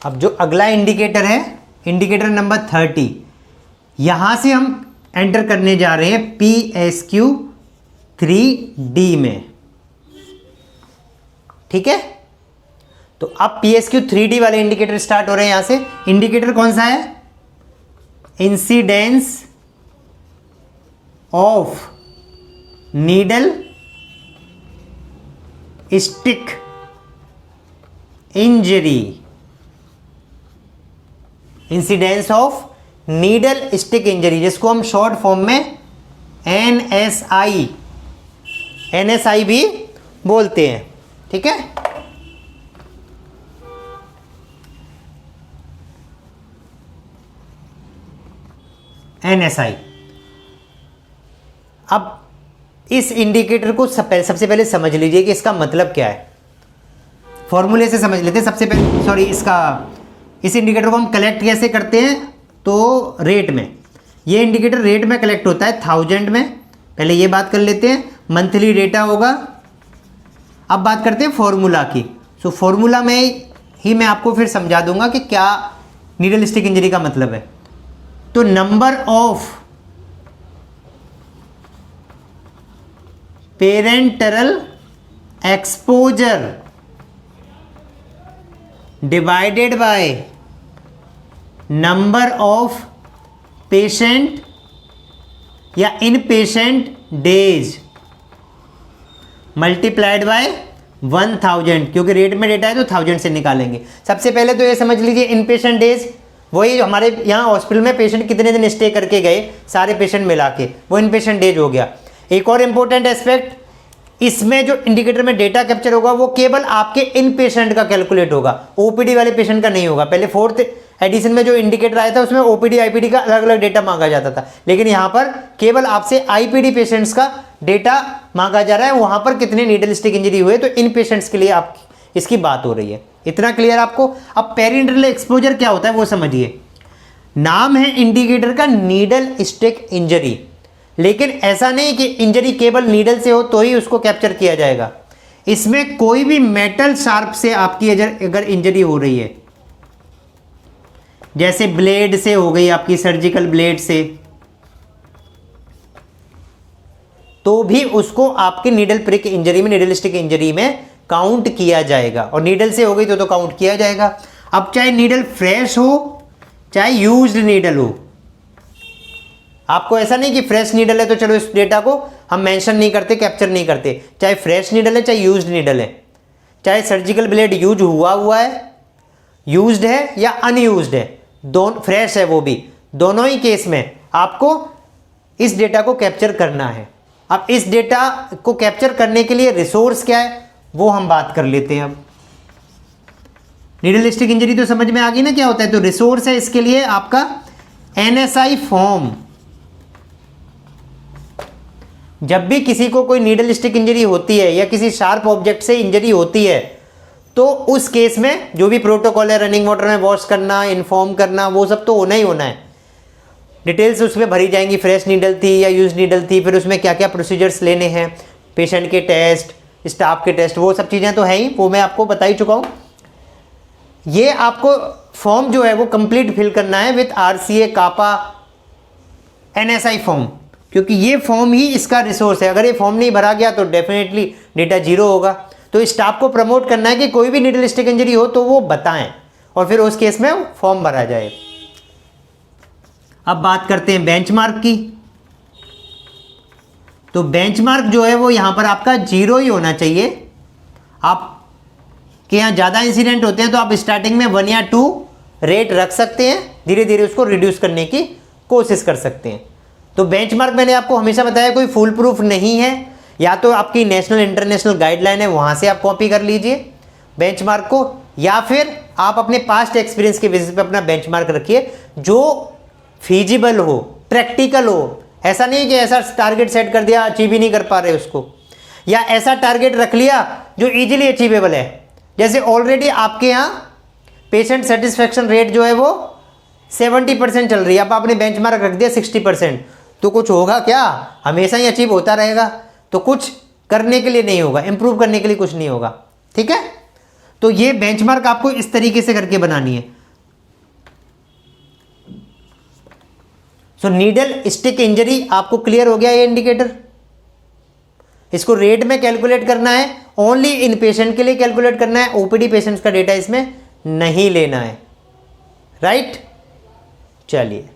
अब जो अगला इंडिकेटर है, इंडिकेटर नंबर 30, यहां से हम एंटर करने जा रहे हैं PSQ 3D में। ठीक है, तो अब PSQ 3D वाले इंडिकेटर स्टार्ट हो रहे हैं। यहां से इंडिकेटर कौन सा है? Incidence of needle stick injury, incidence of needle stick injury, जिसको हम शॉर्ट फॉर्म में NSI भी बोलते हैं। ठीक है, NSI। अब इस इंडिकेटर को सबसे पहले समझ लीजिए कि इसका मतलब क्या है। फॉर्मूले से समझ लेते हैं सबसे पहले। सॉरी, इस इंडिकेटर को हम कलेक्ट कैसे करते हैं? तो रेट में। ये इंडिकेटर रेट में कलेक्ट होता है, 1000 में। पहले ये बात कर लेते हैं, मंथली डेटा होगा। अब बात करते हैं फॉर्मूला की। सो फॉर्मूला में ही मैं आपको फिर समझा दूंगा कि क्या नीडल स्टिक इंजरी का मतलब है। तो number of parental exposure divided by number of patient या इन पेशेंट डेज मल्टीप्लाइड बाय 1000, क्योंकि रेट में डेटा है तो 1000 से निकालेंगे। सबसे पहले तो ये समझ लीजिए इन पेशेंट डेज, वही हमारे यहाँ हॉस्पिटल में पेशेंट कितने दिन स्टे करके गए, सारे पेशेंट मिला के, वो इन पेशेंट डेज हो गया। एक और इंपॉर्टेंट एस्पेक्ट, इसमें जो इंडिकेटर में डेटा कैप्चर होगा वो केवल आपके इन पेशेंट का कैलकुलेट होगा, ओपीडी वाले पेशेंट का नहीं होगा। पहले 4th एडिशन में जो इंडिकेटर आया था उसमें ओपीडी आईपीडी का अलग अलग डेटा मांगा जाता था, लेकिन यहाँ पर केवल आपसे आईपीडी पेशेंट्स का डेटा मांगा जा रहा है। वहां पर कितने नीडल स्टिक इंजरी हुए, तो इन पेशेंट्स के लिए आप इसकी बात हो रही है। इतना क्लियर आपको? अब पेरिनेटल एक्सपोजर क्या होता है वो समझिए। नाम है इंडिकेटर का नीडल स्टिक इंजरी, लेकिन ऐसा नहीं कि इंजरी केवल नीडल से हो तो ही उसको कैप्चर किया जाएगा। इसमें कोई भी मेटल शार्प से आपकी अगर इंजरी हो रही है, जैसे ब्लेड से हो गई आपकी, सर्जिकल ब्लेड से, तो भी उसको आपके नीडल प्रिक इंजरी में, नीडल स्टिक इंजरी में काउंट किया जाएगा। और नीडल से हो गई तो काउंट किया जाएगा। अब चाहे नीडल फ्रेश हो चाहे यूज्ड नीडल हो, आपको ऐसा नहीं कि फ्रेश नीडल है तो चलो इस डेटा को हम मेंशन नहीं करते, कैप्चर नहीं करते। चाहे फ्रेश नीडल है चाहे यूज्ड नीडल है, चाहे सर्जिकल ब्लेड यूज हुआ है, यूज्ड है या अनयूज्ड है, दोनों फ्रेश है वो भी, दोनों ही केस में आपको इस डेटा को कैप्चर करना है। अब इस डेटा को कैप्चर करने के लिए रिसोर्स क्या है वो हम बात कर लेते हैं। अब नीडल स्टिक इंजरी तो समझ में आ गई ना क्या होता है। तो रिसोर्स है इसके लिए आपका NSI फॉर्म। जब भी किसी को कोई नीडल स्टिक इंजरी होती है या किसी शार्प ऑब्जेक्ट से इंजरी होती है, तो उस केस में जो भी प्रोटोकॉल है, रनिंग वाटर में वॉश करना, इन्फॉर्म करना, वो सब तो होना ही होना है। डिटेल्स उसमें भरी जाएंगी, फ्रेश नीडल थी या यूज नीडल थी, फिर उसमें क्या क्या प्रोसीजर्स लेने हैं, पेशेंट के टेस्ट, स्टाफ के टेस्ट, वो सब चीज़ें तो हैं ही, वो मैं आपको बता ही चुका हूँ। ये आपको फॉर्म जो है वो कंप्लीट फिल करना है विथ RCA कापा NSI फॉर्म, क्योंकि ये फॉर्म ही इसका रिसोर्स है। अगर ये फॉर्म नहीं भरा गया तो डेफिनेटली डेटा 0 होगा। तो स्टाफ को प्रमोट करना है कि कोई भी नीडल स्टिक इंजरी हो तो वो बताएं और फिर उस केस में फॉर्म भरा जाए। अब बात करते हैं बेंचमार्क की। तो बेंचमार्क जो है वो यहां पर आपका 0 ही होना चाहिए। आप कि यहाँ ज़्यादा इंसिडेंट होते हैं तो आप स्टार्टिंग में 1 या 2 रेट रख सकते हैं, धीरे धीरे उसको रिड्यूस करने की कोशिश कर सकते हैं। तो बेंचमार्क मैंने आपको हमेशा बताया कोई फुल प्रूफ नहीं है, या तो आपकी नेशनल इंटरनेशनल गाइडलाइन है वहाँ से आप कॉपी कर लीजिए बेंचमार्क को, या फिर आप अपने पास्ट एक्सपीरियंस के बेसिस पे अपना बेंचमार्क रखिए जो फीजिबल हो, प्रैक्टिकल हो। ऐसा नहीं कि ऐसा टारगेट सेट कर दिया अचीव ही नहीं कर पा रहे उसको, या ऐसा टारगेट रख लिया जो इजीली अचीवेबल है। जैसे ऑलरेडी आपके यहाँ पेशेंट सेटिस्फेक्शन रेट जो है वो 70% चल रही है, अब आपने बेंचमार्क रख दिया 60%, तो कुछ होगा क्या? हमेशा ही अचीव होता रहेगा, तो कुछ करने के लिए नहीं होगा, इंप्रूव करने के लिए कुछ नहीं होगा। ठीक है, तो ये बेंचमार्क आपको इस तरीके से करके बनानी है। सो नीडल स्टिक इंजरी आपको क्लियर हो गया ये इंडिकेटर। इसको रेट में कैलकुलेट करना है, ओनली इन पेशेंट के लिए कैलकुलेट करना है, ओपीडी पेशेंट्स का डेटा इसमें नहीं लेना है, राइट। चलिए